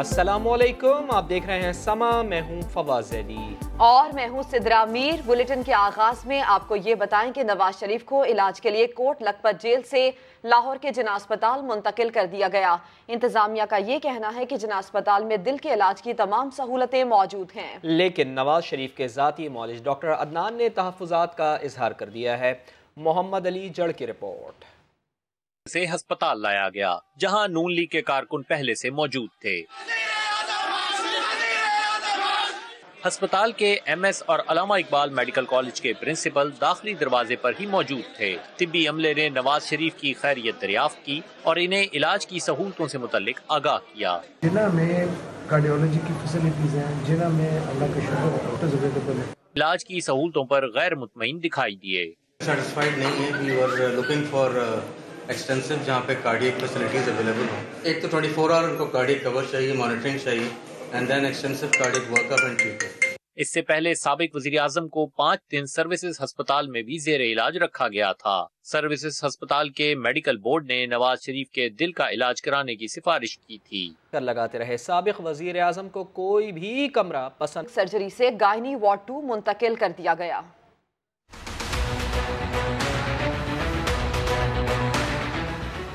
अस्सलामुअलैकुम, आप देख रहे हैं समा। मैं हूं फवाज अली और मैं हूं सिद्रा मीर। बुलेटिन के आगाज में आपको ये बताएं कि नवाज शरीफ को इलाज के लिए कोट लखपत जेल से लाहौर के जिना अस्पताल मुंतकिल कर दिया गया। इंतजामिया का ये कहना है कि जिना अस्पताल में दिल के इलाज की तमाम सहूलतें मौजूद हैं, लेकिन नवाज शरीफ के ज़ाती मौलिज डॉक्टर अदनान ने तहफ़्फ़ुज़ात का इजहार कर दिया है। मोहम्मद अली जड़ की रिपोर्ट। से अस्पताल लाया गया जहां नून लीग के कारकुन पहले से मौजूद थे। अस्पताल के एमएस और अल्लामा इकबाल मेडिकल कॉलेज के प्रिंसिपल दाखिली दरवाजे पर ही मौजूद थे। तिब्बी अमले ने नवाज शरीफ की खैरियत दरियाफ्त की और इन्हें इलाज की सहूलतों से मुतल्लिक आगाह किया। जिना में कार्डियोलॉजी की फैसिलिटीज हैं, जिना में अल्लाह का शुक्र है डॉक्टर्स अवेलेबल है। इलाज की सहूलतों पर गैर मुतमईन दिखाई दिए। सेटिस्फाइड नहीं है। We were looking for extensive जहाँ पे कार्डियक फैसिलिटीज अवेलेबल हो। एक तो 24 आवर उनको कार्डियक कवर चाहिए, मॉनिटरिंग चाहिए, and then extensive cardiac workup and treatment. इससे पहले साबिक वज़ीर आज़म को 5 दिन सर्विसेज अस्पताल में भी जेर इलाज रखा गया था। सर्विसेज अस्पताल के मेडिकल बोर्ड ने नवाज शरीफ के दिल का इलाज कराने की सिफारिश की थी। कर लगाते रहे साबिक वज़ीर आज़म को कोई भी कमरा पसंद। सर्जरी से गायनी वार्ड 2 मुंतकिल कर दिया गया।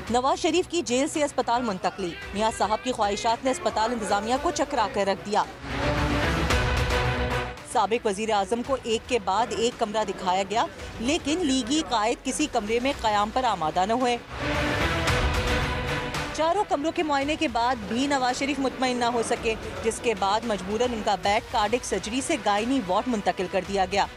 नवाज शरीफ की जेल से अस्पताल मुंतकली। मियां साहब की ख्वाहिशात ने अस्पताल इंतजामिया को चकरा कर रख दिया। साबिक वजीर आजम को एक के बाद एक कमरा दिखाया गया, लेकिन लीगी कायद किसी कमरे में कयाम पर आमादा न हुए। चारों कमरों के मुआयने के बाद भी नवाज शरीफ मुतमईन न हो सके, जिसके बाद मजबूरन उनका बेड कार्डिक सर्जरी से गायनी वार्ड मुंतकिल कर दिया गया।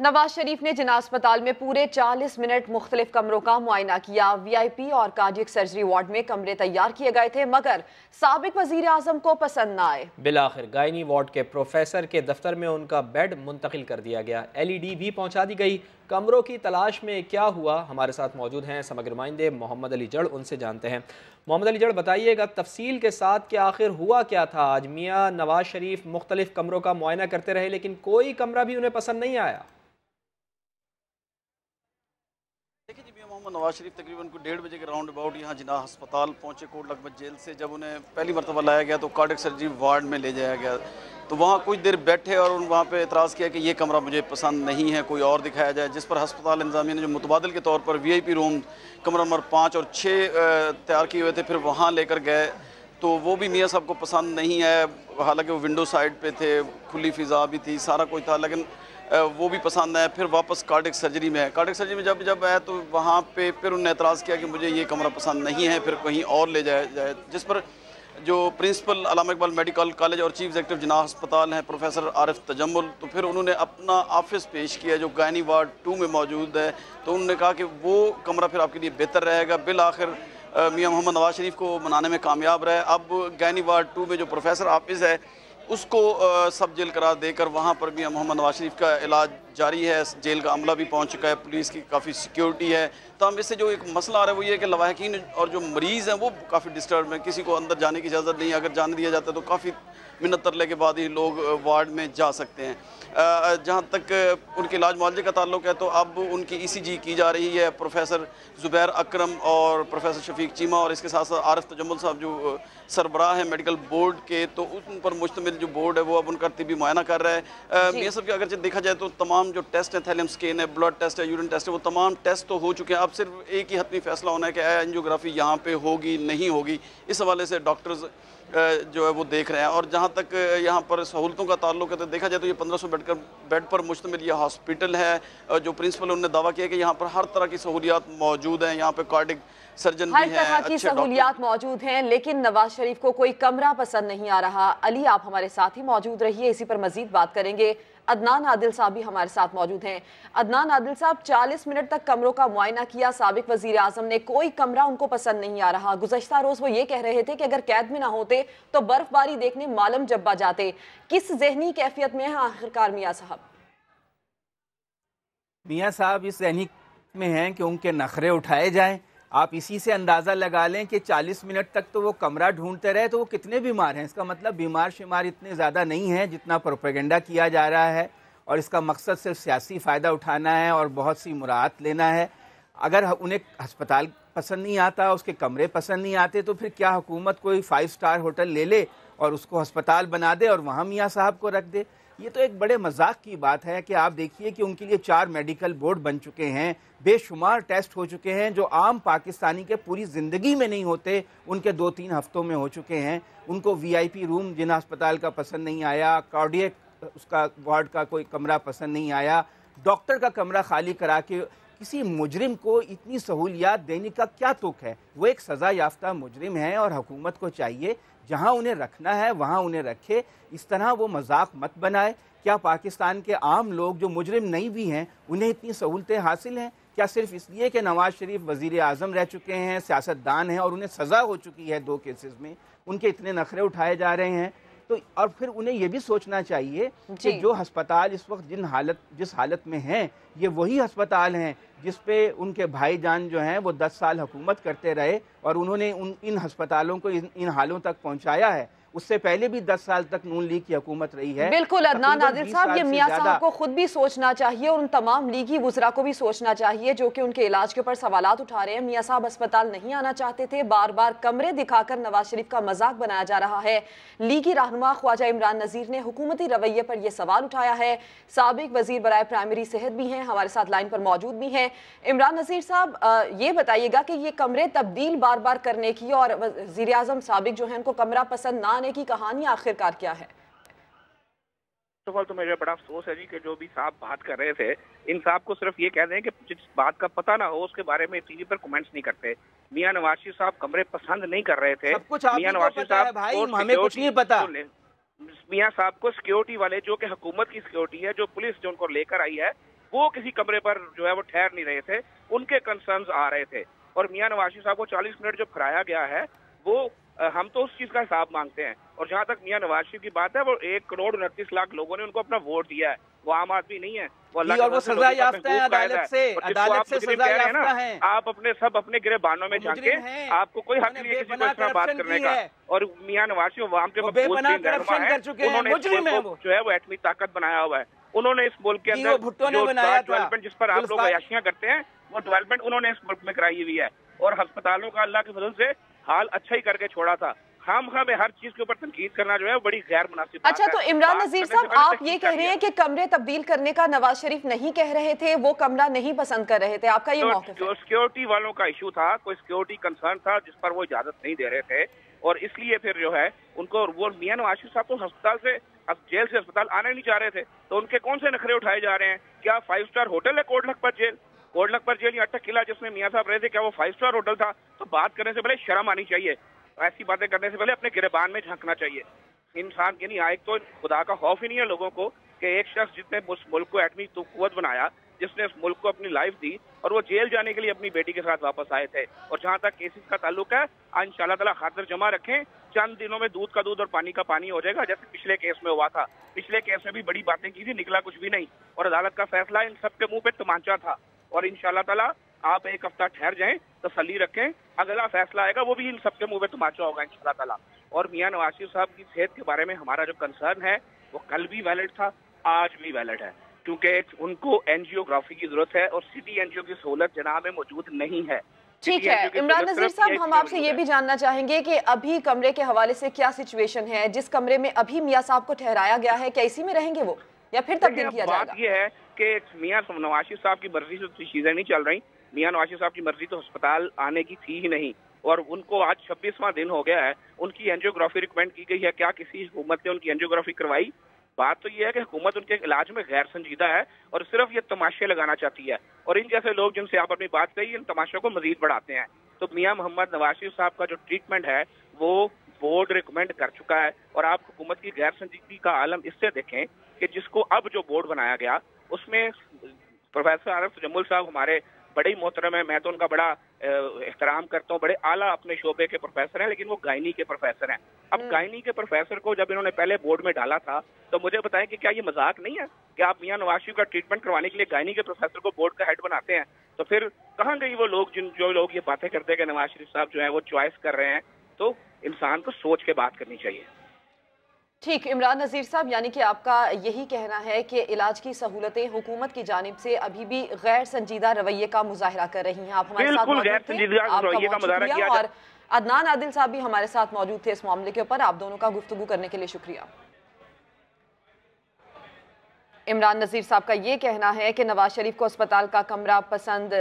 नवाज शरीफ ने जिना अस्पताल में पूरे 40 मिनट मुख्तलिफ कमरों का मुआयना किया। वीआईपी और कार्डियक सर्जरी वार्ड में कमरे तैयार किए गए थे, मगर साबिक वजीर आजम को पसंद न आए। बिलाखिर गायनी वार्ड के प्रोफेसर के दफ्तर में उनका बेड मुंतकिल कर दिया गया। LED भी पहुंचा दी गई। कमरों की तलाश में क्या हुआ, हमारे साथ मौजूद हैं समग्र नुमाइंदे मोहम्मद अली जड़, उनसे जानते हैं। मोहम्मद अली जड़, बताइएगा तफसील के साथ कि आखिर हुआ क्या था। आज मियाँ नवाज शरीफ मुख्तलिफ कमरों का मुआयना करते रहे, लेकिन कोई कमरा भी उन्हें पसंद नहीं आया। देखिए जी, मोहम्मद नवाज शरीफ तकरीबन को 1:30 बजे के राउंड अबाउट यहाँ जिना अस्पताल पहुँचे कोट लखपत जेल से। जब उन्हें पहली मरतबा लाया गया तो कार्डियक सर्जरी वार्ड में ले जाया गया, तो वहाँ कुछ देर बैठे और वहाँ पे एतराज़ किया कि ये कमरा मुझे पसंद नहीं है, कोई और दिखाया जाए। जिस पर अस्पताल इंतजामिया ने जो मुतबादिल के तौर पर VIP रूम कमरा नंबर 5 और 6 तैयार किए हुए थे, फिर वहाँ लेकर गए तो वो भी मियाँ साहब को पसंद नहीं है। हालांकि वो विंडो साइड पे थे, खुली फ़िज़ा भी थी, सारा कुछ था, लेकिन वो भी पसंद है। फिर वापस कार्डियक सर्जरी में जब आया तो वहाँ पे फिर उन्होंने एतराज़ किया कि मुझे ये कमरा पसंद नहीं है, फिर कहीं और ले जाया जाए। जिस पर जो प्रिंसिपल अल्लामा इकबाल मेडिकल कॉलेज और चीफ एग्जीक्यूटिव जिना अस्पताल हैं प्रोफेसर आरिफ तजम्मुल, तो फिर उन्होंने अपना ऑफिस पेश किया जो गायनी वार्ड 2 में मौजूद है। तो उन्होंने कहा कि वो कमरा फिर आपके लिए बेहतर रहेगा। बिल आखिर मियाँ मोहम्मद नवाज शरीफ को मनाने में कामयाब रहे। अब गायनी वार्ड 2 में जो प्रोफेसर ऑफिस है उसको सब जेल करार देकर वहाँ पर भी मोहम्मद नवाज शरीफ का इलाज जारी है। जेल का अमला भी पहुँच चुका है, पुलिस की काफ़ी सिक्योरिटी है। तो हम इससे जो एक मसला आ रहा है वो ये है कि लवाहकीन और जो मरीज़ हैं वो काफ़ी डिस्टर्ब हैं, किसी को अंदर जाने की इजाज़त नहीं है। अगर जाने दिया जाता है तो काफ़ी मिन्नत तरले के बाद ही लोग वार्ड में जा सकते हैं। जहाँ तक उनके इलाज मुआवजे का ताल्लुक है तो अब उनकी ECG की जा रही है। प्रोफेसर ज़ुबैर अकरम और प्रोफेसर शफीक चीमा और इसके साथ साथ आरिफ तजम्मुल साहब जो सरबराह है मेडिकल बोर्ड के, तो उन पर मुश्तमिल जो बोर्ड है वो अब उनका तिब्बी मुआयना कर रहा है। मियाँ साहब की अगर देखा जाए तो तमाम जो टेस्ट है, थैलियम स्कैन है, ब्लड टेस्ट है, यूरिन टेस्ट है, वो तमाम टेस्ट तो हो चुके हैं। अब सिर्फ एक ही हतमी फैसला होना है कि एंजियोग्राफी यहाँ पे होगी नहीं होगी। इस हवाले से डॉक्टर्स जो है वो देख रहे हैं। और जहाँ तक यहाँ पर सहूलतों का ताल्लुक है तो देखा जाए तो ये 1500 बेड पर मुश्तमिल ये हॉस्पिटल है। जो प्रिंसिपल उन्होंने दावा किया कि यहाँ पर हर तरह की सहूलियात मौजूद हैं। यहाँ पे कार्डिक सर्जन हर भी हैं, तरह की सहूलियात मौजूद हैं, लेकिन नवाज शरीफ को कोई कमरा पसंद नहीं आ रहा। अली, आप हमारे साथ ही मौजूद रहिए, इसी पर मजीद बात करेंगे। अदनान आदिल साहब भी हमारे साथ मौजूद हैं। अदनान आदिल साहब, 40 मिनट तक कमरों का मुआयना किया साबिक वजीर आजम ने, कोई कमरा उनको पसंद नहीं आ रहा। गुज़श्ता रोज वो ये कह रहे थे कि अगर कैद में ना होते तो बर्फबारी देखने मालम जब्बा जाते। किस जहनी कैफियत में है आखिरकार मियाँ साहब? मियाँ साहब इस जहनी में हैं कि उनके नखरे उठाए जाएं। आप इसी से अंदाज़ा लगा लें कि 40 मिनट तक तो वो कमरा ढूंढते रहे, तो वो कितने बीमार हैं। इसका मतलब बीमार शुमार इतने ज़्यादा नहीं हैं जितना प्रोपेगेंडा किया जा रहा है, और इसका मकसद सिर्फ सियासी फ़ायदा उठाना है और बहुत सी मुराद लेना है। अगर उन्हें अस्पताल पसंद नहीं आता, उसके कमरे पसंद नहीं आते, तो फिर क्या हुकूमत कोई 5 स्टार होटल ले ले और उसको अस्पताल बना दे और वहाँ मियाँ साहब को रख दे? ये तो एक बड़े मजाक की बात है कि आप देखिए कि उनके लिए 4 मेडिकल बोर्ड बन चुके हैं, बेशुमार टेस्ट हो चुके हैं जो आम पाकिस्तानी के पूरी ज़िंदगी में नहीं होते, उनके 2-3 हफ्तों में हो चुके हैं। उनको VIP रूम जिन अस्पताल का पसंद नहीं आया, कार्डियक उसका वार्ड का कोई कमरा पसंद नहीं आया, डॉक्टर का कमरा खाली करा के किसी मुजरिम को इतनी सहूलियात देने का क्या तुक है? वो एक सज़ा याफ्ता मुजरिम है और हुकूमत को चाहिए जहां उन्हें रखना है वहां उन्हें रखे, इस तरह वो मजाक मत बनाए। क्या पाकिस्तान के आम लोग जो मुजरिम नहीं भी हैं उन्हें इतनी सहूलतें हासिल हैं? क्या सिर्फ इसलिए कि नवाज शरीफ वज़ीर आज़म रह चुके हैं, सियासतदान हैं और उन्हें सज़ा हो चुकी है 2 केसेस में, उनके इतने नखरे उठाए जा रहे हैं? तो और फिर उन्हें यह भी सोचना चाहिए कि जो अस्पताल इस वक्त जिस हालत में हैं, ये वही अस्पताल हैं जिस पे उनके भाईजान जो हैं वो 10 साल हुकूमत करते रहे और उन्होंने इन अस्पतालों को इन हालों तक पहुंचाया है। उससे पहले भी 10 साल तक नून लीग की हुकूमत रही है। बिल्कुल अदनान आदिल साहब, ये मियां साहब को खुद भी सोचना चाहिए और उन तमाम लीगी वुज़रा को भी सोचना चाहिए जो कि उनके इलाज के ऊपर सवालात उठा रहे हैं। मियां साहब अस्पताल नहीं आना चाहते थे, बार बार कमरे दिखाकर नवाज शरीफ का मजाक बनाया जा रहा है। लीगी रहनुमा ख्वाजा इमरान नज़ीर ने हुकूमती रवैये पर यह सवाल उठाया है। साबिक वजीर बराए प्राइमरी सेहत भी हैं, हमारे साथ लाइन पर मौजूद भी हैं। इमरान नज़ीर साहब, ये बताइएगा कि ये कमरे तब्दील बार बार करने की और वज़ीर आज़म साबिक जो है उनको कमरा पसंद ना आने की कहानी आखिरकार क्या है? तो मुझे बड़ा अफसोस है जी कि जो भी साहब बात कर रहे थे, इन साहब को सिर्फ ये कह दें कि जिस बात का पता ना हो उसके बारे में टीवी पर कमेंट्स नहीं करते। मियां नवाज शरीफ साहब कमरे पसंद नहीं कर रहे थे। मियां नवाज शरीफ साहब हमें कुछ नहीं पता। मियां साहब को सिक्योरिटी वाले जो कि हुकूमत की सिक्योरिटी है, जो पुलिस जो उनको लेकर आई है, वो किसी कमरे पर जो है वो ठहर नहीं रहे थे, उनके कंसर्न्स आ रहे थे। और मियां नवाज शरीफ साहब को 40 मिनट जो कराया गया है वो हम तो उस चीज का हिसाब मांगते हैं। और जहां तक मियां नवाज शरीफ की बात है, वो 1,29,00,000 लोगों ने उनको अपना वोट दिया है, वो आम आदमी नहीं है, वो अल्लाह और वो सजा याफ्ता है, अदालत से सजा याफ्ता है। आप अपने गिरबानों में जाके आपको कोई हक नहीं है किसी को इस तरह बात करने का। और मियां नवाज शरीफ अवाम के उन्होंने जो है वो एटमी ताकत बनाया हुआ है। उन्होंने इस मुल्क के अंदर जो डेवलपमेंट जिस पर आप लोग अयाशियां करते हैं, वो डेवलपमेंट उन्होंने इस मुल्क में कराई हुई है। और अस्पतालों का अल्लाह के फजल से हाल अच्छा ही करके छोड़ा था। हमें हर चीज के ऊपर तनकीद करना जो है बड़ी गैर मुनासिब। अच्छा, तो इमरान नज़ीर साहब, आप ये कह रहे हैं कि कमरे तब्दील करने का नवाज शरीफ नहीं कह रहे थे, वो कमरा नहीं पसंद कर रहे थे, आपका ये मौक़िफ़ है? जो सिक्योरिटी वालों का इशू था, कोई सिक्योरिटी कंसर्न था जिस पर वो इजाजत नहीं दे रहे थे, और इसलिए फिर जो है उनको वो मियां नवाज शरीफ साहब को अस्पताल से जेल से अस्पताल आने नहीं चाह रहे थे। तो उनके कौन से नखरे उठाए जा रहे हैं? क्या 5 स्टार होटल है कोट लखपत जेल? कोट लखपत जेल या अटक किला जिसमें मियां साहब रहे थे, क्या वो 5 स्टार होटल था? तो बात करने से पहले शर्म आनी चाहिए, ऐसी बातें करने से पहले अपने गिरबान में झांकना चाहिए। इंसान के नहीं, एक तो खुदा का खौफ ही नहीं है लोगों को कि एक शख्स जिसने उस मुल्क को एटमी कुव्वत बनाया, जिसने उस मुल्क को अपनी लाइफ दी, और वो जेल जाने के लिए अपनी बेटी के साथ वापस आए थे। और जहां तक केसेस का ताल्लुक है, इंशाअल्लाह ताला खातिर जमा रखें, चंद दिनों में दूध का दूध और पानी का पानी हो जाएगा, जैसे पिछले केस में हुआ था। पिछले केस में भी बड़ी बातें की थी, निकला कुछ भी नहीं, और अदालत का फैसला इन सबके मुंह पे तमांचा था। और इंशाअल्लाह ताला आप एक हफ्ता ठहर जाएं, तसल्ली रखें, अगला फैसला आएगा वो भी इन सबके मुंह पे तमाचा होगा इंशाअल्लाह ताला। और मियां नवाज शरीफ साहब की सेहत के बारे में हमारा जो कंसर्न है वो कल भी वैलिड था, आज भी वैलिड है, क्योंकि उनको एंजियोग्राफी की जरूरत है और सिटी एंजियो की सहूलत जनाब में मौजूद नहीं है। ठीक है इमरान नज़ीर साहब, हम आपसे ये भी जानना चाहेंगे कि अभी कमरे के हवाले से क्या सिचुएशन है? जिस कमरे में अभी मियां साहब को ठहराया गया है, क्या इसी में रहेंगे वो या फिर तब्दील किया जाएगा? बात ये है कि मियां नवाज शरीफ साहब की मर्जी से तो चीजें नहीं चल रही। मियां नवाज शरीफ साहब की मर्जी तो अस्पताल आने की थी ही नहीं, और उनको आज 26वां दिन हो गया है, उनकी एंजियोग्राफी रिकमेंड की गई है। क्या किसी हुकूमत ने उनकी एंजियोग्राफी करवाई? बात तो ये है कि हुकूमत उनके इलाज में गैर संजीदा है और सिर्फ ये तमाशे लगाना चाहती है, और इन जैसे लोग जिनसे आप अपनी बात कही इन तमाशों को मजीद बढ़ाते हैं। तो मियां मोहम्मद नवाज शरीफ साहब का जो ट्रीटमेंट है वो बोर्ड रिकमेंड कर चुका है, और आप हुकूमत की गैर संजीदगी का आलम इससे देखें कि जिसको अब जो बोर्ड बनाया गया उसमें प्रोफेसर आरिफ तजम्मुल साहब हमारे बड़े ही मोहतरम है, मैं तो उनका बड़ा एहतराम करता हूँ, बड़े आला अपने शोबे के प्रोफेसर हैं, लेकिन वो गायनी के प्रोफेसर हैं। अब गायनी के प्रोफेसर को जब इन्होंने पहले बोर्ड में डाला था, तो मुझे बताएं कि क्या ये मजाक नहीं है कि आप मियां नवाज शरीफ का ट्रीटमेंट करवाने के लिए गायनी के प्रोफेसर को बोर्ड का हेड बनाते हैं? तो फिर कहाँ गई वो लोग जो लोग ये बातें करते हैं कि नवाज शरीफ साहब जो है वो चॉइस कर रहे हैं? तो इंसान को सोच के बात करनी चाहिए। ठीक, इमरान नज़ीर साहब, यानी कि आपका यही कहना है कि इलाज की सहूलतें हुकूमत की जानिब से अभी भी गैर संजीदा रवैये का मुजाहरा कर रही हैं। आप हमारे साथ मौजूद थे, आपका बहुत शुक्रिया। और अदनान आदिल साहब भी हमारे साथ मौजूद थे इस मामले के ऊपर। आप दोनों का गुफ्तगू करने के लिए शुक्रिया। इमरान नज़ीर साहब का ये कहना है कि नवाज शरीफ को अस्पताल का कमरा पसंद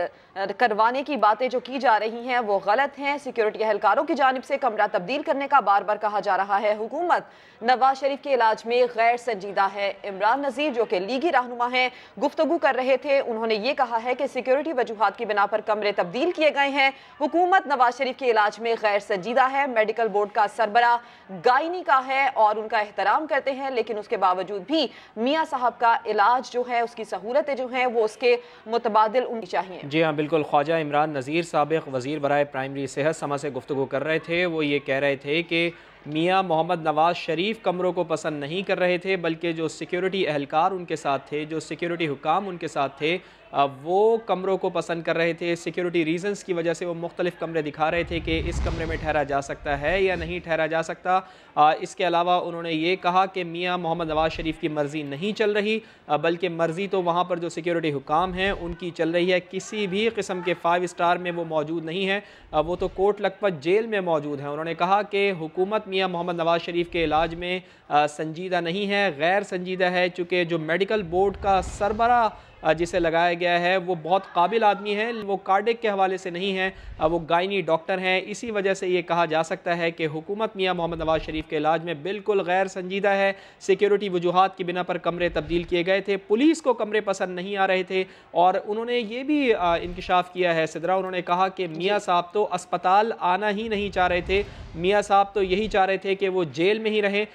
करवाने की बातें जो की जा रही हैं वो गलत हैं। सिक्योरिटी एहलकारों की जानिब से कमरा तब्दील करने का बार बार कहा जा रहा है। हुकूमत नवाज शरीफ के इलाज में गैर संजीदा है। इमरान नज़ीर जो कि लीगी रहनुमा हैं, गुफ्तगू कर रहे थे, उन्होंने ये कहा है कि सिक्योरिटी वजूहात की बिना पर कमरे तब्दील किए गए हैं। हुकूमत नवाज शरीफ के इलाज में गैर संजीदा है। मेडिकल बोर्ड का सरबरा गायनी का है और उनका एहतराम करते हैं, लेकिन उसके बावजूद भी मियाँ साहब का इलाज जो है, उसकी सहूलतें जो हैं वो उसके मुतबादिल होनी चाहिए। जी हाँ, बिल्कुल। ख्वाजा इमरान नज़ीर साबिक़ वज़ीर बराए प्राइमरी सेहत समा से गुफ्तगू कर रहे थे। वो ये कह रहे थे कि मियाँ मोहम्मद नवाज शरीफ कमरों को पसंद नहीं कर रहे थे, बल्कि जो सिक्योरिटी एहलकार उनके साथ थे, जो सिक्योरिटी हुकाम उनके साथ थे, वो कमरों को पसंद कर रहे थे। सिक्योरिटी रीजंस की वजह से वो मुख्तलिफ कमरे दिखा रहे थे कि इस कमरे में ठहरा जा सकता है या नहीं ठहरा जा सकता। इसके अलावा उन्होंने ये कहा कि मियाँ मोहम्मद नवाज शरीफ की मर्ज़ी नहीं चल रही, बल्कि मर्ज़ी तो वहाँ पर जो सिक्योरिटी हुकाम हैं उनकी चल रही है। किसी भी किस्म के 5 स्टार में वो मौजूद नहीं है, वो तो कोट लखपत जेल में मौजूद हैं। उन्होंने कहा कि हुकूमत मियाँ मोहम्मद नवाज शरीफ के इलाज में संजीदा नहीं है, गैर संजीदा है, चूँकि जो मेडिकल बोर्ड का सरबरा जिसे लगाया गया है वो बहुत काबिल आदमी है, वो कार्डिक के हवाले से नहीं है, वो गायनी डॉक्टर हैं। इसी वजह से ये कहा जा सकता है कि हुकूमत मियाँ मोहम्मद नवाज शरीफ के इलाज में बिल्कुल गैर संजीदा है। सिक्योरिटी वजूहात की बिना पर कमरे तब्दील किए गए थे, पुलिस को कमरे पसंद नहीं आ रहे थे। और उन्होंने ये भी इंकशाफ किया है सिदरा, उन्होंने कहा कि मियाँ साहब तो अस्पताल आना ही नहीं चाह रहे थे, मियाँ साहब तो यही चाह रहे थे कि वो जेल में ही रहें,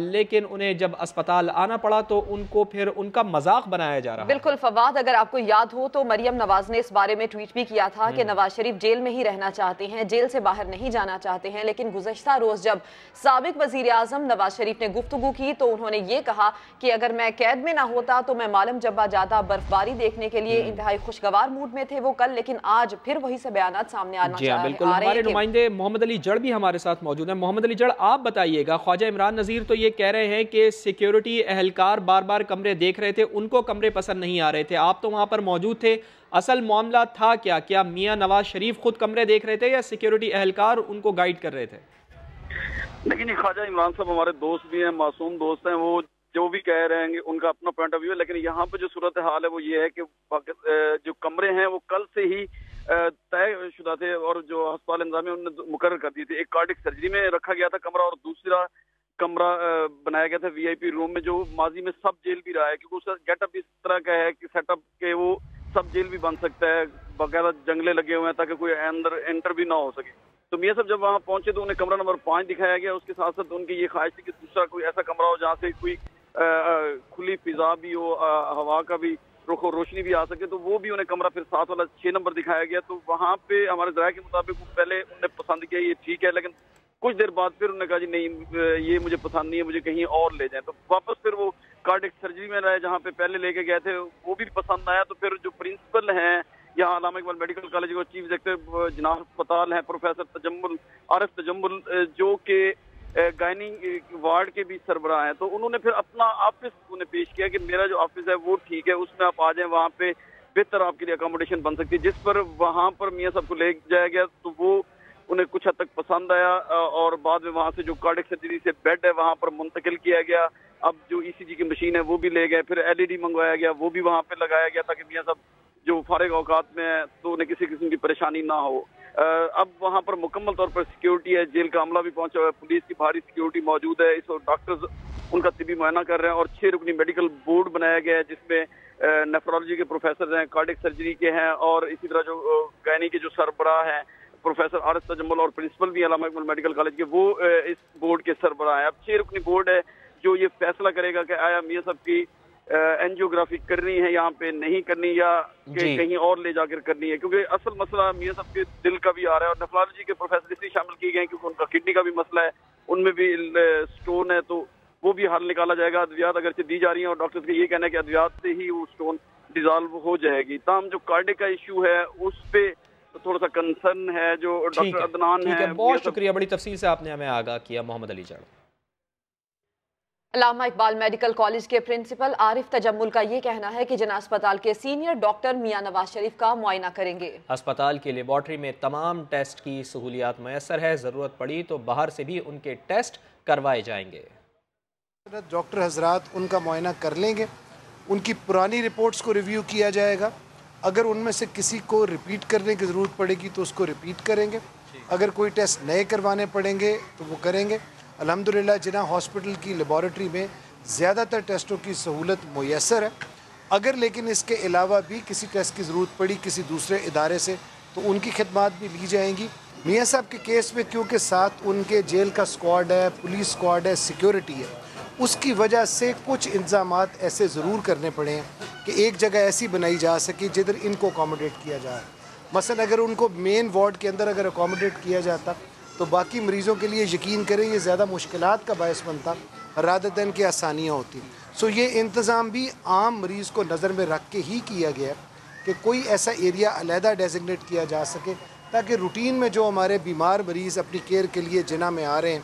लेकिन उन्हें जब अस्पताल आना पड़ा तो उनको फिर उनका मजाक बनाया जा रहा है। बिल्कुल फवाद, अगर आपको याद हो तो मरियम नवाज ने इस बारे में ट्वीट भी किया था कि नवाज शरीफ जेल में ही रहना चाहते हैं, जेल से बाहर नहीं जाना चाहते हैं। लेकिन गुज़श्ता रोज जब साबिक वजीर आजम नवाज शरीफ ने गुफ्तगू की तो उन्होंने ये कहा कि अगर मैं कैद में ना होता तो मैं मालम जब्बा जाता बर्फबारी देखने के लिए। इंतहाई खुशगवार मूड में थे वो कल, लेकिन आज फिर वही से बयानात सामने आना जी बिल्कुल। हमारे नुमाइंदे मोहम्मद अली जड़ भी हमारे साथ मौजूद है। मोहम्मद अली जड़, आप बताइएगा, ख्वाजा इमरान नज़ीर तो ये कह रहे हैं कि सिक्योरिटी एहलकार बार बार कमरे देख रहे थे, उनको कमरे पसंद नहीं आ रहे थे, आप तो वहाँ पर मौजूद थे। असल मामला था क्या? क्या मियाँ नवाज शरीफ खुद कमरे देख रहे थे या सिक्योरिटी एहलकार उनको गाइड कर रहे थे? लेकिन ख्वाजा इमरान साहब हमारे दोस्त भी हैं, मासूम दोस्त हैं, वो जो भी कह रहे हैं उनका अपना पॉइंट ऑफ व्यू है। लेकिन यहाँ पे जो सूरत हाल है वो ये है कि जो कमरे हैं वो कल से ही तय शुदा थे और जो अस्पताल इंतजामिया उन्होंने मुकर्रर कर दिए थे। एक कार्डिक सर्जरी में रखा गया था कमरा और दूसरा कमरा बनाया गया था वीआईपी रूम में, जो माजी में सब जेल भी रहा है, क्योंकि उसका गेटअप इस तरह का है कि सेटअप के वो सब जेल भी बन सकता है, बाकायदा जंगले लगे हुए हैं ताकि कोई अंदर एंटर भी ना हो सके। तो मियाँ साहब जब वहाँ पहुंचे तो उन्हें कमरा नंबर 5 दिखाया गया। उसके साथ साथ उनकी ये ख्वाहिश थी कि दूसरा कोई ऐसा कमरा हो जहाँ से कोई खुली फिजा भी हो, हवा का भी रुख और रोशनी भी आ सके, तो वो भी उन्हें कमरा फिर 7 वाला 6 नंबर दिखाया गया। तो वहाँ पे हमारे ज़राए के मुताबिक पहले उन्हें पसंद किया, ये ठीक है, लेकिन कुछ देर बाद फिर उन्होंने कहा जी नहीं ये मुझे पसंद नहीं है, मुझे कहीं और ले जाएं। तो वापस फिर वो कार्डिक सर्जरी में रहे जहाँ पे पहले लेके गए थे, वो भी पसंद आया। तो फिर जो प्रिंसिपल हैं यहाँ अल्लामा इकबाल मेडिकल कॉलेज के चीफ एग्जीक्यूटिव जिनाह अस्पताल हैं प्रोफेसर तजम्मुल आरिफ तजम्मुल, जो के गायनी वार्ड के भी सरबराह हैं, तो उन्होंने फिर अपना ऑफिस उन्हें पेश किया कि मेरा जो ऑफिस है वो ठीक है, उसमें आप आ जाएं, वहाँ पे बेहतर आपके लिए अकोमोडेशन बन सकती है। जिस पर वहाँ पर मियाँ साहब को ले जाया गया तो वो उन्हें कुछ हद तक पसंद आया और बाद में वहाँ से जो कार्डिक सर्जरी से बेड है वहाँ पर मुंतकिल किया गया। अब जो ईसीजी की मशीन है वो भी ले गए, फिर एलईडी मंगवाया गया, वो भी वहाँ पे लगाया गया ताकि मियाँ साहब जो फारिग औकात में है तो उन्हें किसी किस्म की परेशानी ना हो। अब वहाँ पर मुकम्मल तौर पर सिक्योरिटी है, जेल का अमला भी पहुंचा हुआ है, पुलिस की भारी सिक्योरिटी मौजूद है, इस वक्त डॉक्टर्स उनका तिबी मुआयना कर रहे हैं और 6 रुकनी मेडिकल बोर्ड बनाया गया है जिसमें नेफ्रोलॉजी के प्रोफेसर हैं, कार्डिक सर्जरी के हैं और इसी तरह जो गायनी के जो सरबराह हैं प्रोफेसर आरिफ तजम्मुल और प्रिंसिपल भी अल्लामा इकबाल मेडिकल कॉलेज के, वो इस बोर्ड के सरबराह हैं। अब 6 रुकनी बोर्ड है जो ये फैसला करेगा कि आया मियाँ साहब की एंजियोग्राफी करनी है यहाँ पे नहीं करनी या कहीं और ले जाकर करनी है, क्योंकि असल मसला मियाँ साहब के दिल का भी आ रहा है और नेफ्रोलॉजी के प्रोफेसर इसलिए शामिल किए गए क्योंकि उनका किडनी का भी मसला है, उनमें भी स्टोन है, तो वो भी हल निकाला जाएगा। अद्वियात अगर से दी जा रही है और डॉक्टर्स का ये कहना है कि अद्वियात से ही वो स्टोन डिजॉल्व हो जाएगी। तमाम जो कार्डिक का इशू है उस पे तो थोड़ा सा कंसर्न है जो डॉक्टर अदनान है। बहुत शुक्रिया, बड़ी तफसील से आपने हमें आगाह किया मोहम्मद अली जड़। अल्लामा इकबाल मेडिकल कॉलेज के प्रिंसिपल आरिफ तजम्मुल का ये कहना है कि जिना अस्पताल के सीनियर डॉक्टर मियां नवाज शरीफ का मुआयना करेंगे। अस्पताल की लेबॉर्ट्री में तमाम टेस्ट की सहूलियात मैसर है, ज़रूरत पड़ी तो बाहर से भी उनके टेस्ट करवाए जाएंगे। डॉक्टर हजरात उनका मुआयना कर लेंगे, उनकी पुरानी रिपोर्ट्स को रिव्यू किया जाएगा। अगर उनमें से किसी को रिपीट करने की ज़रूरत पड़ेगी तो उसको रिपीट करेंगे, अगर कोई टेस्ट नए करवाने पड़ेंगे तो वो करेंगे। अल्हम्दुलिल्लाह जिना हॉस्पिटल की लेबॉरेटरी में ज़्यादातर टेस्टों की सहूलत मुयस्सर है। अगर लेकिन इसके अलावा भी किसी टेस्ट की ज़रूरत पड़ी किसी दूसरे इदारे से तो उनकी खिदमात भी ली जाएंगी। मियाँ साहब के केस में क्योंकि साथ उनके जेल का स्क्वाड है, पुलिस स्क्वाड है, सिक्योरिटी है, उसकी वजह से कुछ इंतज़ामात ऐसे ज़रूर करने पड़े हैं कि एक जगह ऐसी बनाई जा सके जिधर इनको अकोमोडेट किया जाए। मसलन अगर उनको मेन वार्ड के अंदर अगर अकोमोडेट किया जाता तो बाकी मरीज़ों के लिए यकीन करें ये ज़्यादा मुश्किलात का बायस बनता रादर देन की आसानियाँ होती। सो ये इंतज़ाम भी आम मरीज़ को नज़र में रख के ही किया गया कि कोई ऐसा एरिया अलहदा डेजिग्नेट किया जा सके ताकि रूटीन में जो हमारे बीमार मरीज़ अपनी केयर के लिए जिना में आ रहे हैं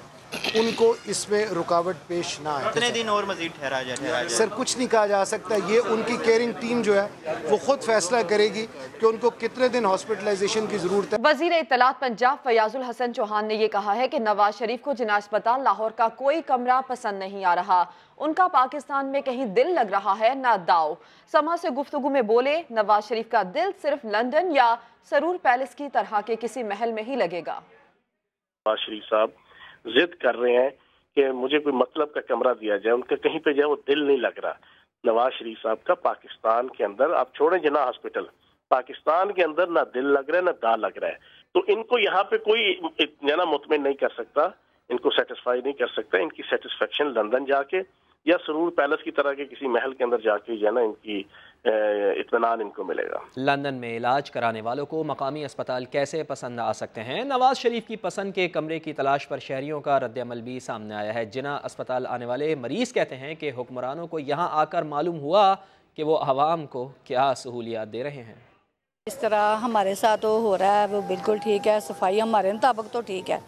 उनको इसमें रुकावट पेश ना आए। कितने दिन और मजीद ठहरा जाए? सर कुछ नहीं कहा जा सकता, ये उनकी केयरिंग टीम जो है वो खुद फैसला करेगी कि उनको कितने दिन हॉस्पिटलाइजेशन की जरूरत है। वजीर इत्तलात पंजाब फयाजुल हसन चौहान ने ये कहा है कि नवाज शरीफ को जिना अस्पताल लाहौर का कोई कमरा पसंद नहीं आ रहा, उनका पाकिस्तान में कहीं दिल लग रहा है ना दाव। समा से गुफ्तगू में बोले नवाज शरीफ का दिल सिर्फ लंदन या सरूर पैलेस की तरह के किसी महल में ही लगेगा। नवाज शरीफ साहब जिद कर रहे हैं कि मुझे कोई मतलब का कमरा दिया जाए, उनका कहीं पे जाए वो दिल नहीं लग रहा। नवाज शरीफ साहब का पाकिस्तान के अंदर, आप छोड़ें जिना हॉस्पिटल, पाकिस्तान के अंदर ना दिल लग रहा है ना दा लग रहा है, तो इनको यहाँ पे कोई जना मुतमिन नहीं कर सकता, इनको सेटिस्फाई नहीं कर सकता। इनकी सेटिस्फेक्शन लंदन जाके या सरूर पैलेस की तरह के किसी महल के अंदर जाके जो है ना इनकी इत्मीनान इनको मिलेगा। लंदन में इलाज कराने वालों को मकामी अस्पताल कैसे पसंद आ सकते हैं? नवाज शरीफ की पसंद के कमरे की तलाश पर शहरियों का रद्द-ए-अमल भी सामने आया है। जिना अस्पताल आने वाले मरीज कहते हैं कि हुक्मरानों को यहाँ आकर मालूम हुआ कि वो आवाम को क्या सहूलियात दे रहे हैं। इस तरह हमारे साथ हो रहा है वो बिल्कुल ठीक है, सफाई हमारे मुताबिक तो ठीक है,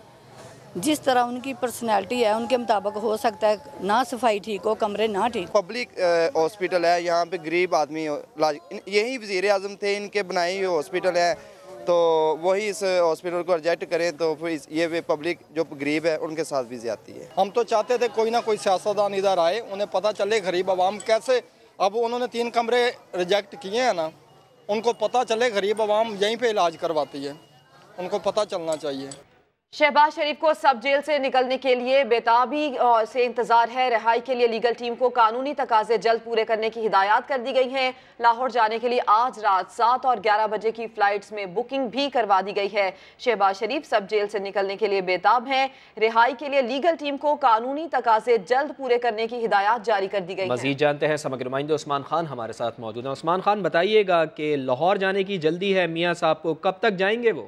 जिस तरह उनकी पर्सनैलिटी है उनके मुताबिक हो सकता है ना सफाई ठीक हो, कमरे ना ठीक। पब्लिक हॉस्पिटल है, यहाँ पे गरीब आदमी यही वज़ीर आज़म थे, इनके बनाई हुई हॉस्पिटल है, तो वही इस हॉस्पिटल को रिजेक्ट करें तो फिर ये पब्लिक जो गरीब है उनके साथ भी ज्यादती है। हम तो चाहते थे कोई ना कोई सियासतदान इधर आए, उन्हें पता चले गरीब आवाम कैसे, अब उन्होंने 3 कमरे रिजेक्ट किए हैं ना, उनको पता चले गरीब आवाम यहीं पे इलाज करवाती है, उनको पता चलना चाहिए। शहबाज शरीफ को सब जेल से निकलने के लिए बेताबी से इंतजार है। रिहाई के लिए लीगल टीम को कानूनी तकाजे जल्द पूरे करने की हिदायत कर दी गई हैं। लाहौर जाने के लिए आज रात 7 और 11 बजे की फ्लाइट्स में बुकिंग भी करवा दी गई है। शहबाज शरीफ सब जेल से निकलने के लिए बेताब हैं। रिहाई के लिए लीगल टीम को कानूनी तकाजे जल्द पूरे करने की हिदायत जारी कर दी गई है। मजीद जानते हैं समग्र नुमाइंदे उस्मान खान हमारे साथ मौजूद हैं। उस्मान खान, बताइएगा कि लाहौर जाने की जल्दी है मियाँ साहब को, कब तक जाएंगे वो?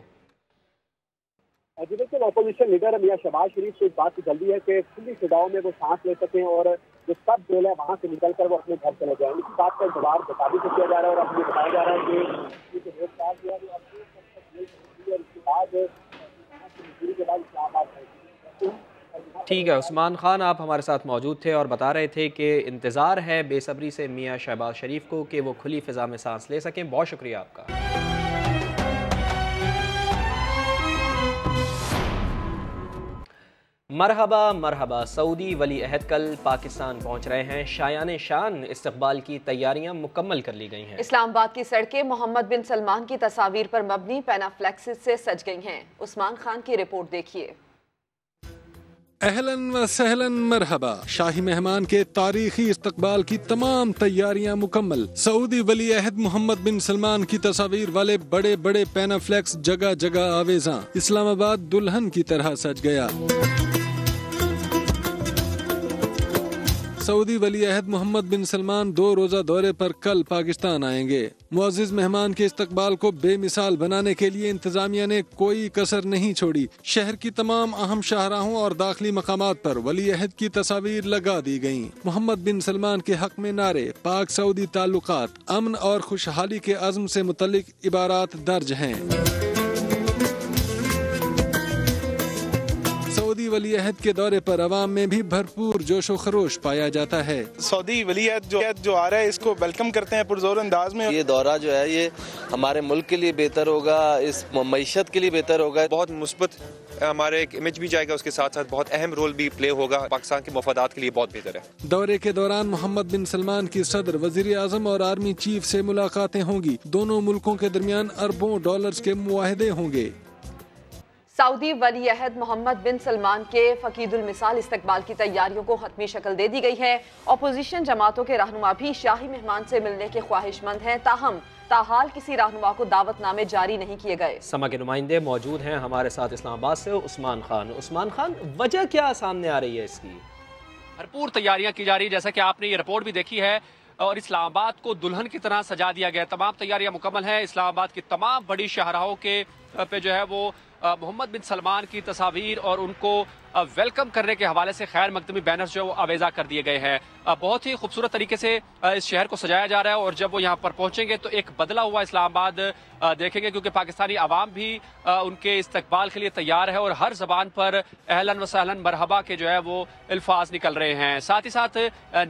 देखिए, अपोजिशन लीडर मियां शहबाज शरीफ को इस बात की जल्दी है कि खुली फिजाओं में वो सांस ले सकें और जो सब जेल है वहाँ से निकलकर वो अपने घर चले जाएं। इसी बात का इंतजार बेताबी से किया जा रहा है और अब ये बताया जा रहा है कि गिरफ्तार किया और इसके बाद ठीक है उस्मान खान, आप हमारे साथ मौजूद थे और बता रहे थे कि इंतज़ार है बेसब्री से मियां शहबाज शरीफ को कि वो खुली फ़िज़ा में सांस ले सकें। बहुत शुक्रिया आपका। मरहबा मरहबा, सऊदी वली अहद कल पाकिस्तान पहुंच रहे हैं। शायान शान इस्तकबाल की तैयारियां मुकम्मल कर ली गई हैं। इस्लामाबाद की सड़कें मोहम्मद बिन सलमान की तस्वीर पर मबनी पैनाफ्लेक्स से सज गई हैं। उस्मान खान की रिपोर्ट देखिए। अहलन व सहलन मरहबा, शाही मेहमान के तारीखी इस्तकबाल की तमाम तैयारियां मुकम्मल। सऊदी वली अहद मोहम्मद बिन सलमान की तस्वीर वाले बड़े बड़े पैनाफ्लेक्स जगह जगह आवेजा। इस्लामाबाद दुल्हन की तरह सज गया। सऊदी वली अहद मोहम्मद बिन सलमान 2 रोजा दौरे पर कल पाकिस्तान आएंगे। मुअज़्ज़िज़ मेहमान के इस्तकबाल को बेमिसाल बनाने के लिए इंतजामिया ने कोई कसर नहीं छोड़ी। शहर की तमाम अहम शाहराहों और दाखिली मकामात पर वली अहद की तस्वीर लगा दी गयी। मोहम्मद बिन सलमान के हक में नारे, पाक सऊदी ताल्लुकात, अमन और खुशहाली के अज़्म से मुतल्लिक इबारात दर्ज हैं। सऊदी वलीअहद के दौरे पर अवाम में भी भरपूर जोशो खरोश पाया जाता है। सऊदी वलीअहद जो आ रहा है इसको वेलकम करते हैं पुरजोर अंदाज में। ये दौरा जो है ये हमारे मुल्क के लिए बेहतर होगा, इस मईशत के लिए बेहतर होगा। बहुत मुस्बत हमारे एक इमेज भी जाएगा, उसके साथ साथ बहुत अहम रोल भी प्ले होगा, पाकिस्तान के मफादात के लिए बहुत बेहतर है। दौरे के दौरान मोहम्मद बिन सलमान की सदर, वजीर आजम और आर्मी चीफ से मुलाकातें होंगी। दोनों मुल्कों के दरमियान अरबों डॉलर्स के मुआहदे होंगे। सऊदी वलीअहद मोहम्मद बिन सलमान के फकीदुल मिसाल इस्तकबाल की तैयारियों को हतमी शक्ल दे दी गई है। अपोजिशन जमातों के रहनुमा भी शाही मेहमान से मिलने के ख्वाहिशमंद हैं, ताहम ताहाल किसी रहनुमा को दावतनामे जारी नहीं किए गए। समा के नुमाइंदे मौजूद हैं हमारे साथ इस्लामाबाद से, उस्मान खान, वजह क्या सामने आ रही है इसकी? भरपूर तैयारियां की जा रही है, जैसा कि आपने ये रिपोर्ट भी देखी है, और इस्लामाबाद को दुल्हन की तरह सजा दिया गया। तमाम तैयारियां मुकम्मल हैं। इस्लामाबाद की तमाम बड़ी शाहराहों के पे जो है वो मोहम्मद बिन सलमान की तस्वीर और उनको वेलकम करने के हवाले से खैर मकदमी बैनर्स जो आवेजा कर दिए गए हैं। बहुत ही खूबसूरत तरीके से इस शहर को सजाया जा रहा है, और जब वो यहाँ पर पहुंचेंगे तो एक बदला हुआ इस्लामाबाद देखेंगे, क्योंकि पाकिस्तानी आवाम भी उनके इस्तकबाल के लिए तैयार है और हर जबान पर अहलन व सहलन मरहबा के जो है वो अल्फाज निकल रहे हैं। साथ ही साथ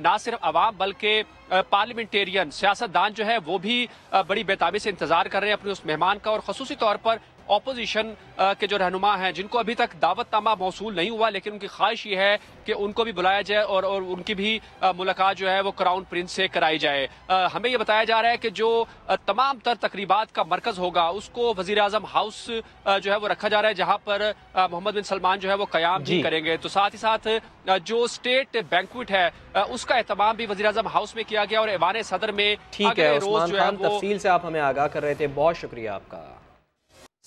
ना सिर्फ आवाम बल्कि पार्लियामेंटेरियन सियासतदान जो है वो भी बड़ी बेताबी से इंतजार कर रहे हैं अपने उस मेहमान का, और खसूसी तौर पर ऑपोजिशन के जो रहनुमा हैं जिनको अभी तक दावतनामा मौसूल नहीं हुआ, लेकिन उनकी ख्वाहिश ये है कि उनको भी बुलाया जाए और उनकी भी मुलाकात जो है वो क्राउन प्रिंस से कराई जाए। हमें ये बताया जा रहा है कि जो तमाम तर तकरीबात का मरकज होगा उसको वजीर आजम हाउस जो है वो रखा जा रहा है, जहाँ पर मोहम्मद बिन सलमान जो है वो कयाम भी करेंगे। तो साथ ही साथ जो स्टेट बैंक्वेट है उसका एहतमाम भी वजीर आजम हाउस में किया गया और ऐवान सदर में। ठीक है उस्मान खान, तफसील से आप हमें आगाह कर रहे थे, बहुत शुक्रिया आपका।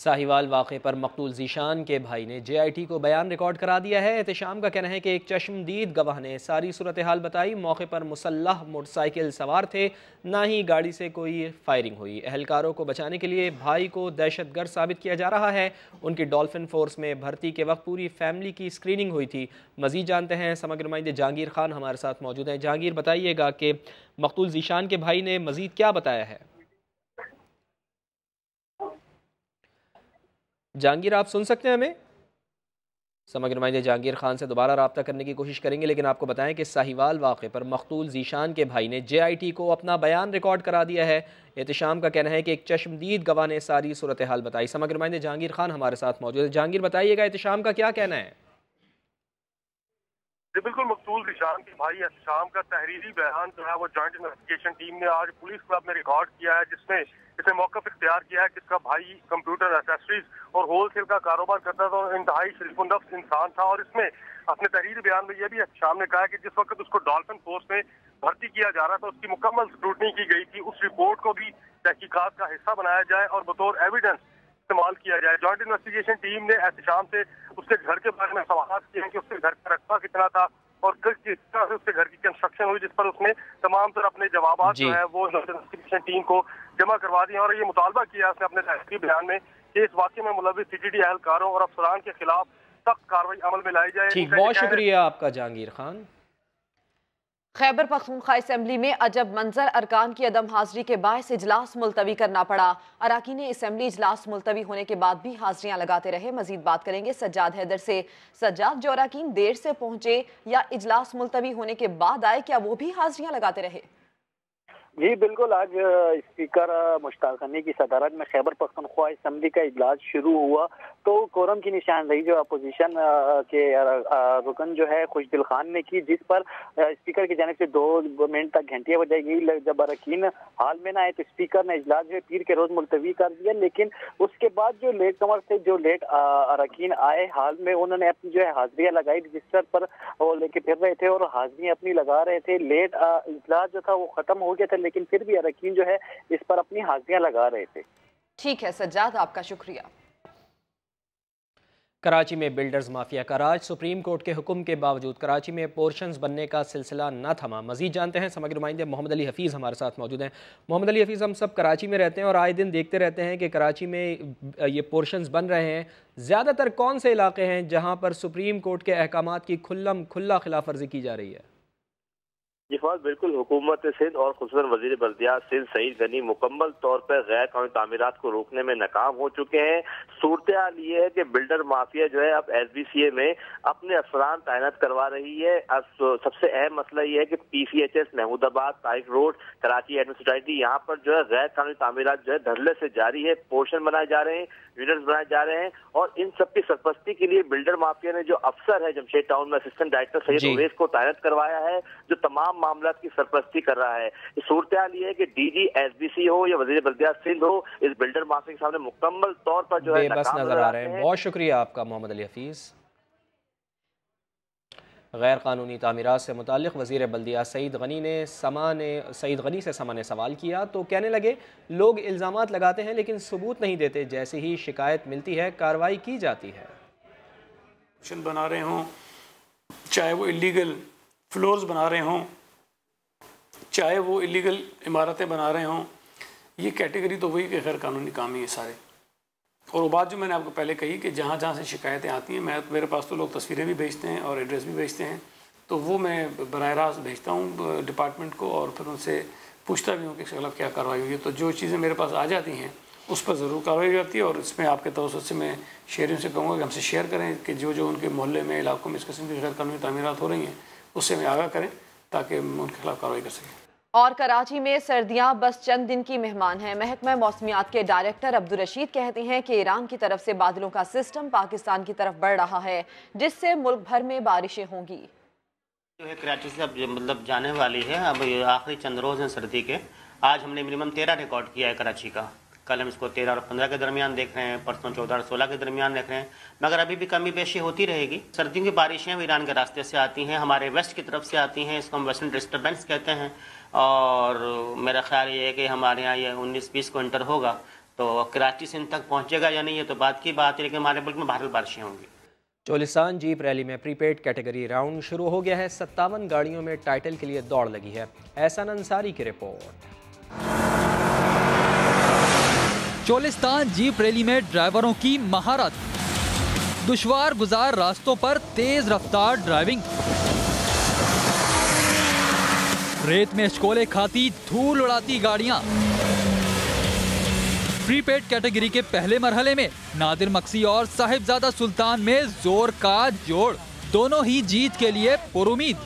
साहिवाल वाक़े पर मकतूल ज़ीशान के भाई ने JIT को बयान रिकॉर्ड करा दिया है। एहतशाम का कहना है कि एक चश्मदीद गवाह ने सारी सूरत हाल बताई। मौके पर मुसल्लह मोटरसाइकिल सवार थे, ना ही गाड़ी से कोई फायरिंग हुई। अहलकारों को बचाने के लिए भाई को दहशतगर्द साबित किया जा रहा है। उनकी डॉल्फिन फोर्स में भर्ती के वक्त पूरी फैमिली की स्क्रीनिंग हुई थी। मज़ीद जानते हैं, समग्र नुमाइंदे जहांगीर खान हमारे साथ मौजूद हैं। जहांगीर, बताइएगा कि मकतूल ज़ीशान के भाई ने मज़ीद क्या बताया है? जहांगीर, आप सुन सकते हैं हमें? समग्र नुमाइंदे जहांगीर खान से दोबारा रब्ता करने की कोशिश करेंगे, लेकिन आपको बताएं कि साहिवाल वाक़े पर मकतूल ज़ीशान के भाई ने JIT को अपना बयान रिकॉर्ड करा दिया है। एहतशाम का कहना है कि एक चश्मदीद गवाह ने सारी सूरत हाल बताई। समग्र नुमाइंदे जहांगीर खान हमारे साथ मौजूद है। जहांगीर, बताइएगा एहतशाम का क्या कहना है? जी बिल्कुल, मकतूल ज़ीशान के भाई एहतशाम का तहरीरी बयान जो है वो जॉइंट इन्वेस्टिगेशन टीम ने आज पुलिस क्लब में रिकॉर्ड किया है, जिसमें इसने मौक़िफ़ इख्तियार किया है कि इसका भाई कंप्यूटर एक्सेसरीज और होलसेल का कारोबार करता था और इंतहाई शरीफुन्नफ्स इंसान था। और इसमें अपने तहरीरी बयान में यह भी एहतशाम ने कहा है कि जिस वक्त उसको डॉल्फिन फोर्स में भर्ती किया जा रहा था उसकी मुकम्मल स्क्रूटनी की गई थी। उस रिपोर्ट को भी तहकीकात का हिस्सा बनाया जाए और बतौर एविडेंस इस्तेमाल किया जाए। जॉइंट इन्वेस्टिगेशन टीम ने एहतशाम से उसके घर के बारे में सवाल किए हैं कि उसके घर का रकबा कितना था और किस तरह से उसके घर की कंस्ट्रक्शन हुई, जिस पर उसने तमाम तरह अपने जवाब जो है वो इन्वेस्टिगेशन टीम को जमा करवा दिए। और ये मुतालबा किया उसने अपने तहरीरी बयान में कि इस वाक़े में मुलव्विस CTD एहलकारों और अफसरान के खिलाफ सख्त कार्रवाई अमल में लाई जाए। ठीक, बहुत शुक्रिया आपका जहांगीर खान। खैबर पख्तूनख्वा असेंबली में अजब मंजर, अरकान की अदम हाजिरी के बायस इजलास मुलतवी करना पड़ा। अरकान असेंबली इजलास मुलतवी होने के बाद भी हाजिरियां लगाते रहे। मजीद बात करेंगे सज्जाद हैदर से। सज्जाद, जो अरकान देर से पहुंचे या इजलास मुलतवी होने के बाद आए, क्या वो भी हाजिरियां लगाते रहे? जी बिल्कुल, आज स्पीकर मुश्ताक अली की सदारत में खैबर पख्तूनख्वा असेंबली का इजलास शुरू हुआ तो कोरम की निशानदेही जो अपोजिशन के रुकन जो है खुशदिल खान ने की, जिस पर स्पीकर की जानिब से 2 मिनट तक घंटियां बजाई गई। जब अरकान हाल में ना आए तो स्पीकर ने इजलास जो पीर के रोज मुलतवी कर दिया, लेकिन उसके बाद जो लेट कमर से जो लेट अरकान आए हाल में उन्होंने अपनी जो है हाजिरियां लगाई, रजिस्टर पर वो लेके फिर रहे थे और हाजिरियां अपनी लगा रहे थे। लेट इजलास जो था वो खत्म हो गया था, लेकिन फिर भी अरकान जो है इस पर अपनी हाजिरियां लगा रहे थे। ठीक है सज्जाद, आपका शुक्रिया। कराची में बिल्डर्स माफिया का राज, सुप्रीम कोर्ट के हुक्म के बावजूद कराची में पोर्शंस बनने का सिलसिला न थमा। मजीद जानते हैं, समग्र नुमाइंदे मोहम्मद अली हफीज़ हमारे साथ मौजूद हैं। मोहम्मद अली हफीज़, हम सब कराची में रहते हैं और आए दिन देखते रहते हैं कि कराची में ये पोर्शंस बन रहे हैं। ज़्यादातर कौन से इलाके हैं जहाँ पर सुप्रीम कोर्ट के अहकामात की खुल्ला खिलाफ वर्जी की जा रही है? जी फवाद, बिल्कुल हुकूमत सिंध और खुसूसन वजीर बल्दियात सिंध सईद गनी मुकम्मल तौर पर गैर कानूनी तामीरात को रोकने में नाकाम हो चुके हैं। सूरत हाल ये है कि बिल्डर माफिया जो है अब SBCA में अपने अफसरान तैनात करवा रही है। अब सबसे अहम मसला ये है कि PCHS Mahmudabad, Tariq road, Karachi admin society, यहाँ पर जो है गैर कानूनी तामीरात जो है धड़ल्ले से जारी है। पोर्शन बनाए जा रहे हैं, यूनिट्स बनाए जा रहे हैं और इन सबकी सरपरस्ती के लिए बिल्डर माफिया ने जो अफसर है जमशेद टाउन में असिस्टेंट डायरेक्टर सैयद उवैस को तैनात करवाया है, जो तमाम मामला की सरपरस्ती कर रहा है। सूरत हाल ये है कि DG SBC हो या वजीर बल्दियात सिंध हो, इस बिल्डर माफिया के सामने मुकम्मल तौर पर जो है बेबस नजर आ रहे हैं। बहुत शुक्रिया आपका मोहम्मद अली हफीज। गैर कानूनी तामीरात से मुताल्लिक़ वज़ीर बल्दियात सईद गनी से समा ने सवाल किया तो कहने लगे लोग इल्ज़ामात लगाते हैं लेकिन सबूत नहीं देते, जैसे ही शिकायत मिलती है कार्रवाई की जाती है। बना रहे हों, चाहे वो इलीगल फ्लोर्स बना रहे हों, चाहे वो इलीगल इमारतें बना रहे हों, ये कैटेगरी तो वही के गैर कानूनी काम ही है सारे। और वो बात जो मैंने आपको पहले कही कि जहाँ जहाँ से शिकायतें आती हैं, मेरे पास तो लोग तस्वीरें भी भेजते हैं और एड्रेस भी भेजते हैं, तो वो मैं बराह रास्त भेजता हूँ डिपार्टमेंट को और फिर उनसे पूछता भी हूँ कि इसके खिलाफ क्या कार्रवाई हुई है। तो जो चीज़ें मेरे पास आ जाती हैं उस पर ज़रूर कार्रवाई हो जाती है और इसमें आपके तवज्जुह से मैं शहरियों से कहूँगा कि हमसे शेयर करें कि जो उनके मोहल्ले में, इलाकों में इस किस्म की गैर कानूनी तामीरात हो रही हैं उससे हमें आगाह करें ताकि उनके खिलाफ कार्रवाई कर सकें। और कराची में सर्दियां बस चंद दिन की मेहमान हैं। महकमा मौसमियात के डायरेक्टर अब्दुल रशीद कहते हैं कि ईरान की तरफ से बादलों का सिस्टम पाकिस्तान की तरफ बढ़ रहा है, जिससे मुल्क भर में बारिशें होंगी। जो है कराची से अब मतलब जाने वाली है, अब आखिरी चंद रोज़ हैं सर्दी के। आज हमने मिनिमम 13 रिकॉर्ड किया है कराची का, कल हम इसको 13 और 15 के दरमियान देख रहे हैं, परसों 14 और 16 के दरमियान देख रहे हैं, मगर अभी भी कमी बेशी होती रहेगी। सर्दियों की बारिशें ईरान के रास्ते से आती हैं, हमारे वेस्ट की तरफ से आती हैं, इसको हम वेस्टर्न डिस्टर्बेंस कहते हैं। और मेरा ख्याल ये है कि हमारे यहाँ ये 19-20 को इंटर होगा तो कराची सिंध तक पहुँचेगा या नहीं ये तो बात की बात है, लेकिन हमारे मुल्क में बहरहाल बारिशें होंगी। चोलिस्तान जीप रैली में प्रीपेड कैटेगरी राउंड शुरू हो गया है। 57 गाड़ियों में टाइटल के लिए दौड़ लगी है। एहसान अंसारी की रिपोर्ट। चोलिस्तान जीप रैली में ड्राइवरों की महारत, दुश्वार गुजार रास्तों पर तेज रफ्तार ड्राइविंग, रेत में शकोले खाती धूल उड़ाती गाड़ियां। प्रीपेड कैटेगरी के पहले मरहले में नादिर मक्सी और साहिबजादा सुल्तान में जोर का जोड़, दोनों ही जीत के लिए पुरुमीद।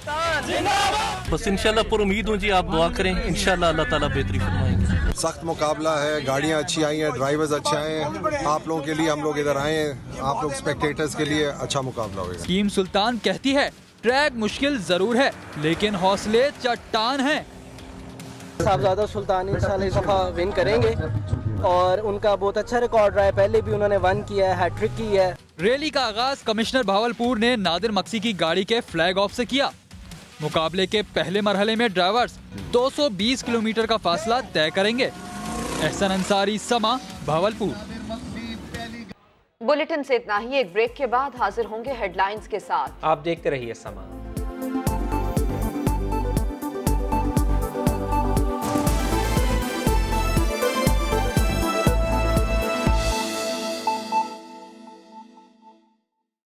बस इंशाल्लाह पुरुमीद हूँ जी, आप दुआ करें, इंशाल्लाह अल्लाह ताला बेहतरी फरमाएंगे। सख्त मुकाबला है, गाड़ियाँ अच्छी आई हैं, ड्राइवर्स अच्छे आए हैं, आप लोगों के लिए हम लोग इधर आए हैं, आप लोग स्पेक्टेटर्स के लिए अच्छा मुकाबला होगा। टीम सुल्तान कहती है ट्रैक मुश्किल जरूर है लेकिन हौसले चट्टान हैं। साहबजादा सुल्तान इंशाल्लाह इस दफा विन करेंगे और उनका बहुत अच्छा रिकॉर्ड रहा है, पहले भी उन्होंने वन किया है, हैट्रिक की है। रैली का आगाज कमिश्नर भावलपुर ने नादिर मक्सी की गाड़ी के फ्लैग ऑफ से किया। मुकाबले के पहले मरहले में ड्राइवर्स 220 किलोमीटर का फासला तय करेंगे। एहसान अंसारी, समा, भावलपुर। बुलेटिन से इतना ही। एक ब्रेक के बाद हाजिर होंगे हेडलाइंस के साथ। आप देखते रहिए समा।